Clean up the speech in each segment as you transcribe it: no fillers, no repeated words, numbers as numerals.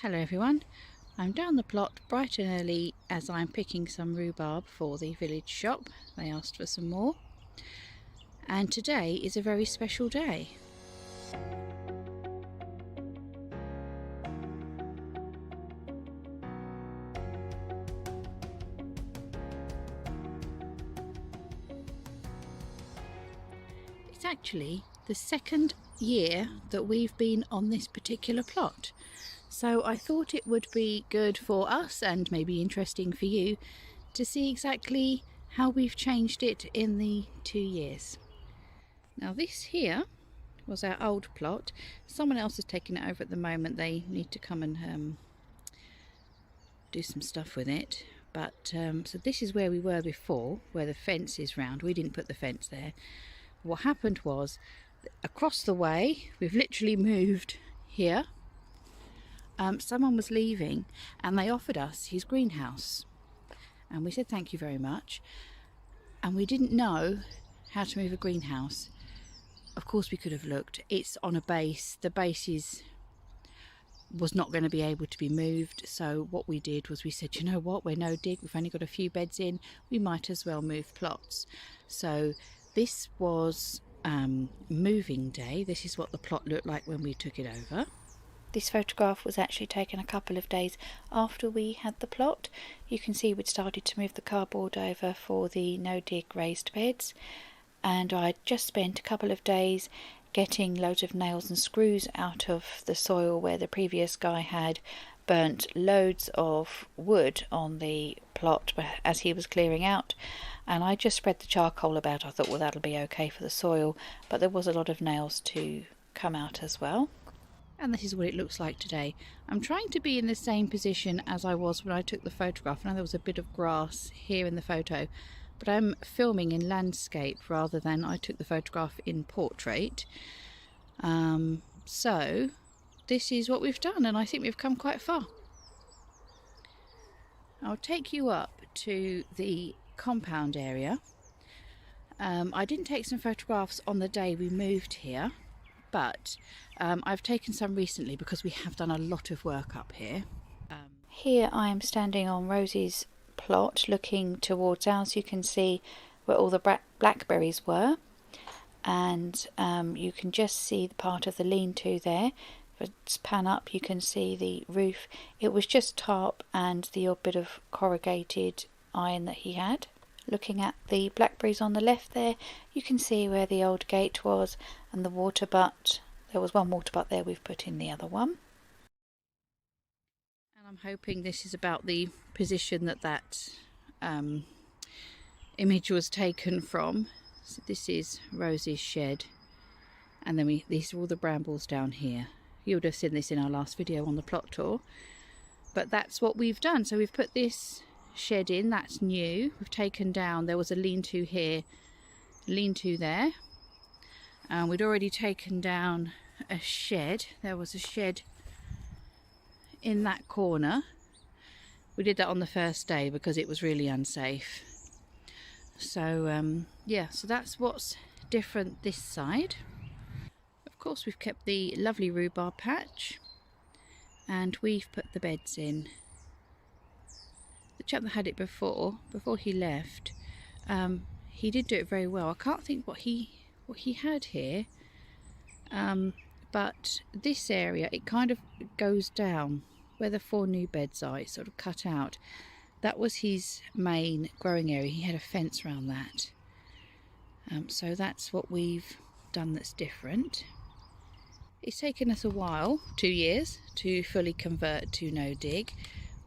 Hello everyone, I'm down the plot bright and early as I'm picking some rhubarb for the village shop. They asked for some more, and today is a very special day. It's actually the second year that we've been on this particular plot. So I thought it would be good for us and maybe interesting for you to see exactly how we've changed it in the 2 years. Now this here was our old plot. Someone else has taken it over at the moment. They need to come and do some stuff with it. But so this is where we were before, where the fence is round. We didn't put the fence there. What happened was, across the way, we've literally moved here. Someone was leaving and they offered us his greenhouse, and we said thank you very much, and we didn't know how to move a greenhouse. Of course we could have looked. It's on a base. The base was not going to be able to be moved, so what we did was we said, you know what, we're no dig, we've only got a few beds in, we might as well move plots. So this was moving day. This is what the plot looked like when we took it over. This photograph was actually taken a couple of days after we had the plot. You can see we'd started to move the cardboard over for the no-dig raised beds, and I'd just spent a couple of days getting loads of nails and screws out of the soil where the previous guy had burnt loads of wood on the plot as he was clearing out, and I just spread the charcoal about. I thought, well, that'll be okay for the soil, but there was a lot of nails to come out as well. And this is what it looks like today. I'm trying to be in the same position as I was when I took the photograph. I know there was a bit of grass here in the photo, but I'm filming in landscape rather than I took the photograph in portrait. So this is what we've done, and I think we've come quite far. I'll take you up to the compound area. I didn't take some photographs on the day we moved here, but I've taken some recently because we have done a lot of work up here. Here I am standing on Rosie's plot looking towards ours. You can see where all the blackberries were, and you can just see the part of the lean-to there. If it's pan up, you can see the roof. It was just tarp and the odd bit of corrugated iron that he had. Looking at the blackberries on the left there, you can see where the old gate was and the water butt. There was one water butt there, we've put in the other one. And I'm hoping this is about the position that image was taken from. So this is Rosie's shed, and then these are all the brambles down here. You would have seen this in our last video on the plot tour, but that's what we've done. So we've put this shed in, that's new. We've taken down, there was a lean-to here, lean-to there, and we'd already taken down a shed. There was a shed in that corner. We did that on the first day because it was really unsafe. So yeah, so that's what's different this side. Of course we've kept the lovely rhubarb patch, and we've put the beds in. The chap that had it before he left, he did do it very well. I can't think what he had here, but this area, it kind of goes down where the 4 new beds are. It's sort of cut out. That was his main growing area. He had a fence around that. So that's what we've done that's different. It's taken us a while, 2 years, to fully convert to no dig.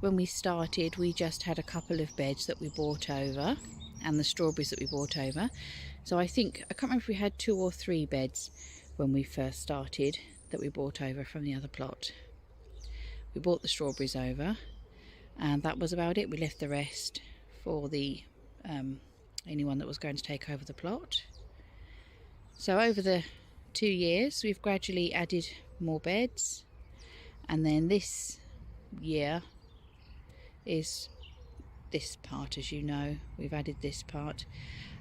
When we started, we just had a couple of beds that we bought over and the strawberries that we bought over. So I can't remember if we had 2 or 3 beds when we first started that we bought over from the other plot. We bought the strawberries over, and that was about it. We left the rest for the anyone that was going to take over the plot. So over the 2 years, we've gradually added more beds, and then this year is this part. As you know, we've added this part,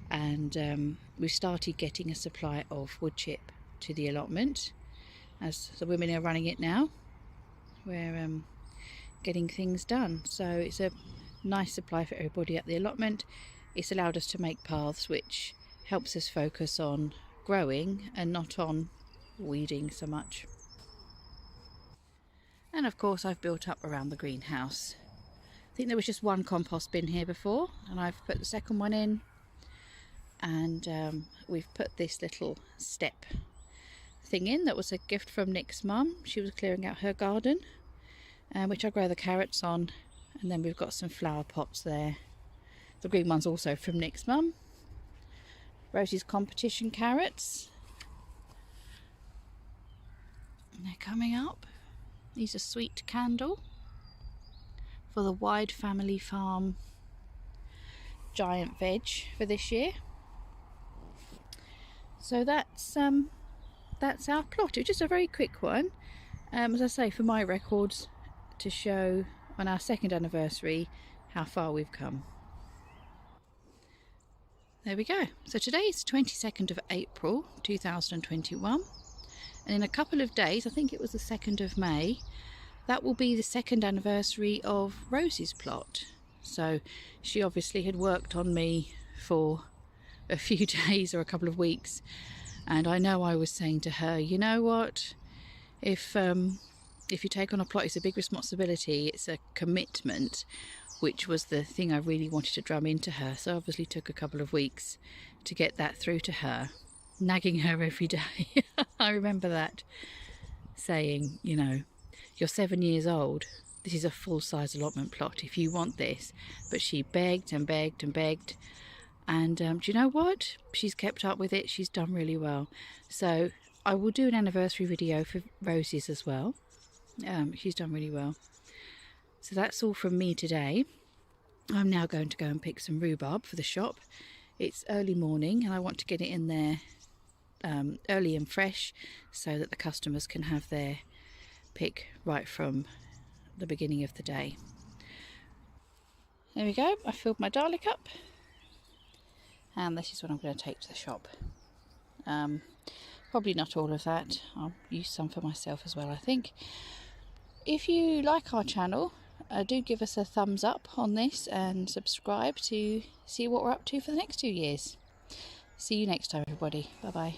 and we started getting a supply of wood chip to the allotment as the women are running it now. We're getting things done. So it's a nice supply for everybody at the allotment. It's allowed us to make paths, which helps us focus on growing and not on weeding so much. And of course I've built up around the greenhouse. I think there was just one compost bin here before, and I've put the second one in, and we've put this little step thing in that was a gift from Nick's mum. She was clearing out her garden, which I grow the carrots on, and then we've got some flower pots there. The green one's also from Nick's mum. Rosie's competition carrots, and they're coming up. These are sweet candle for the Wide Family Farm giant veg for this year. So that's our plot. It was just a very quick one, as I say, for my records, to show on our 2nd anniversary how far we've come. There we go. So today is 22nd of April 2021, and in a couple of days, I think it was the 2nd of May, that will be the 2nd anniversary of Rosie's plot. So she obviously had worked on me for a few days or a couple of weeks, and I know I was saying to her, you know what, if you take on a plot, it's a big responsibility, it's a commitment, which was the thing I really wanted to drum into her. So obviously took a couple of weeks to get that through to her, nagging her every day. I remember that, saying, you know, you're 7 years old, this is a full-size allotment plot if you want this. But she begged and begged and begged, and do you know what, she's kept up with it. She's done really well. So I will do an anniversary video for Rosie's as well. She's done really well. So that's all from me today. I'm now going to go and pick some rhubarb for the shop. It's early morning and I want to get it in there early and fresh, so that the customers can have their pick right from the beginning of the day. There we go, I filled my Dalek up, and this is what I'm going to take to the shop. Probably not all of that, I'll use some for myself as well, I think. If you like our channel, do give us a thumbs up on this and subscribe to see what we're up to for the next 2 years. See you next time, everybody. Bye bye.